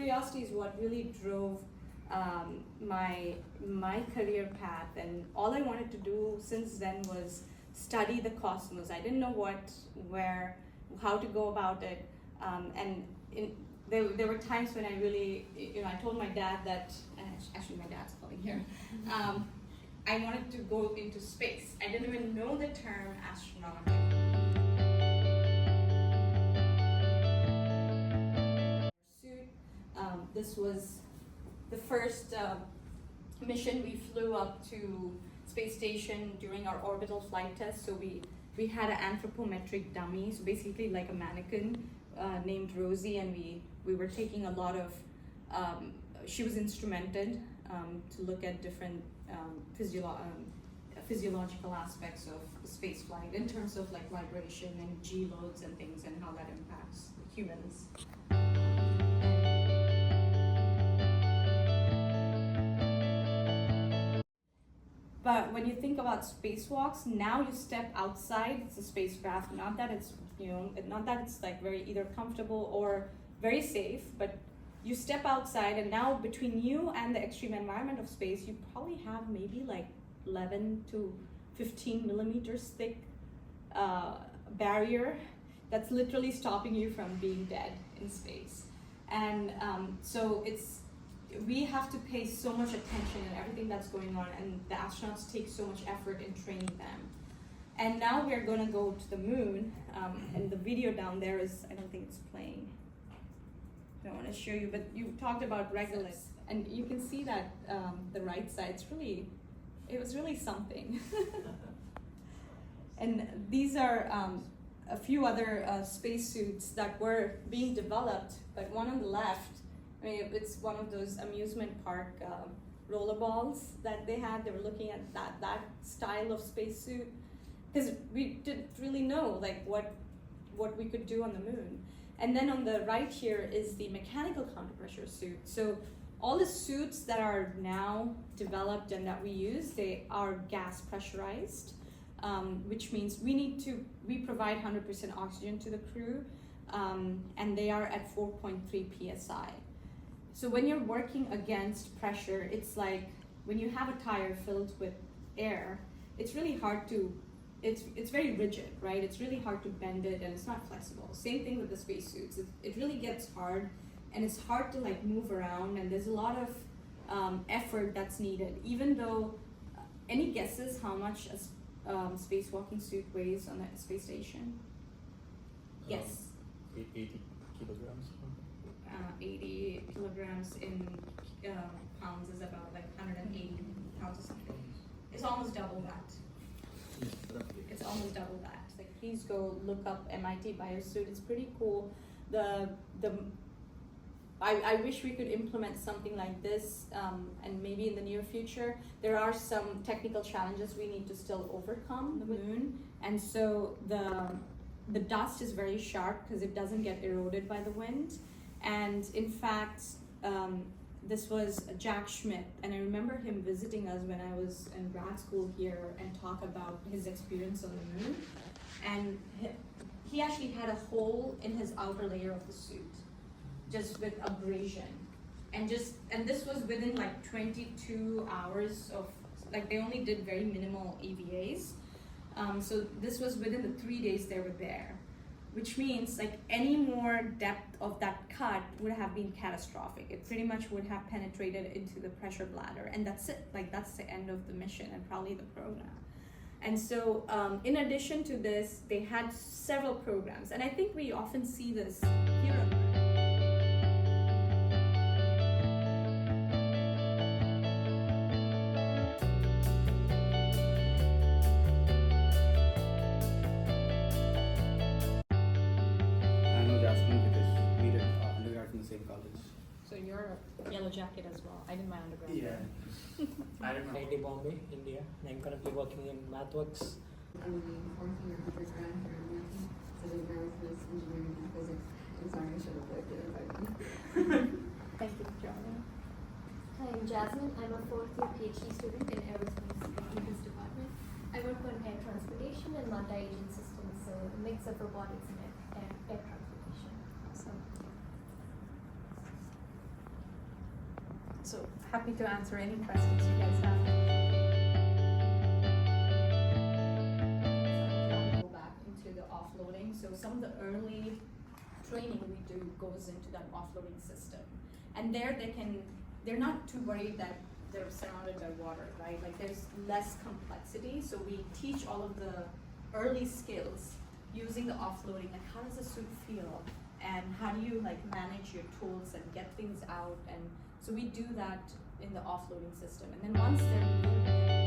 curiosity is what really drove my career path, and all I wanted to do since then was study the cosmos. I didn't know what, where, how to go about it, and there were times when I really, I told my dad that, actually my dad's calling here, I wanted to go into space. I didn't even know the term astronaut. This was the first mission we flew up to space station during our orbital flight test. So we had an anthropometric dummy, so basically like a mannequin named Rosie, and we were taking a lot of, she was instrumented to look at different physiological aspects of space flight in terms of like vibration and G loads and things, and how that impacts humans. But when you think about spacewalks, now you step outside the spacecraft. Not that it's like very either comfortable or very safe, but you step outside, and now between you and the extreme environment of space, you probably have maybe like 11 to 15 millimeters thick barrier that's literally stopping you from being dead in space. And so we have to pay so much attention in everything that's going on, and the astronauts take so much effort in training them. And now we're going to go to the moon, and the video down there is, I don't think it's playing. I don't want to show you, but you talked about regolith, and you can see that the right side, it was really something. And these are a few other spacesuits that were being developed, but one on the left, I mean, it's one of those amusement park rollerballs that they had. They were looking at that style of spacesuit, because we didn't really know like what we could do on the moon. And then on the right here is the mechanical counterpressure suit. So all the suits that are now developed and that we use, they are gas pressurized, which means we provide 100% oxygen to the crew, and they are at 4.3 psi. So when you're working against pressure, it's like when you have a tire filled with air, it's really hard to, it's very rigid, right? It's really hard to bend it, and it's not flexible. Same thing with the spacesuits. It really gets hard, and it's hard to like move around, and there's a lot of effort that's needed. Even though, any guesses how much a spacewalking suit weighs on the space station? Yes. 80 kilograms. 80 kilograms in pounds is about like 180 pounds or something. It's almost double that. It's almost double that. Like, please go look up MIT Biosuit. It's pretty cool. I wish we could implement something like this, and maybe in the near future. There are some technical challenges we need to still overcome the moon, and so the dust is very sharp because it doesn't get eroded by the wind. And in fact, this was Jack Schmidt, and I remember him visiting us when I was in grad school here and talk about his experience on the moon. And he actually had a hole in his outer layer of the suit, just with abrasion. And this was within like 22 hours of, like, they only did very minimal EVAs. So this was within the 3 days they were there, which means like any more depth of that cut would have been catastrophic. It pretty much would have penetrated into the pressure bladder, and that's it. Like, that's the end of the mission and probably the program. And so in addition to this, they had several programs, and I think we often see this here. Yellow jacket as well. I did my undergrad. Yeah. I don't know. IIT Bombay, India. I'm currently working in MathWorks. I'm in the fourth year undergrad here in Maine, studying aerospace engineering and physics. I'm sorry, I should have looked at it. Thank you for joining. Hi, I'm Jasmine. I'm a fourth year PhD student in aerospace techniques department. I work on air transportation and multi-agent systems, so a mix of robotics and air transportation. So. happy to answer any questions you guys have. Go back into the offloading. So some of the early training we do goes into that offloading system. And there they're not too worried that they're surrounded by water, right? Like there's less complexity. So we teach all of the early skills using the offloading, like how does the suit feel? And how do you like manage your tools and get things out? And so we do that in the offloading system. And then once they're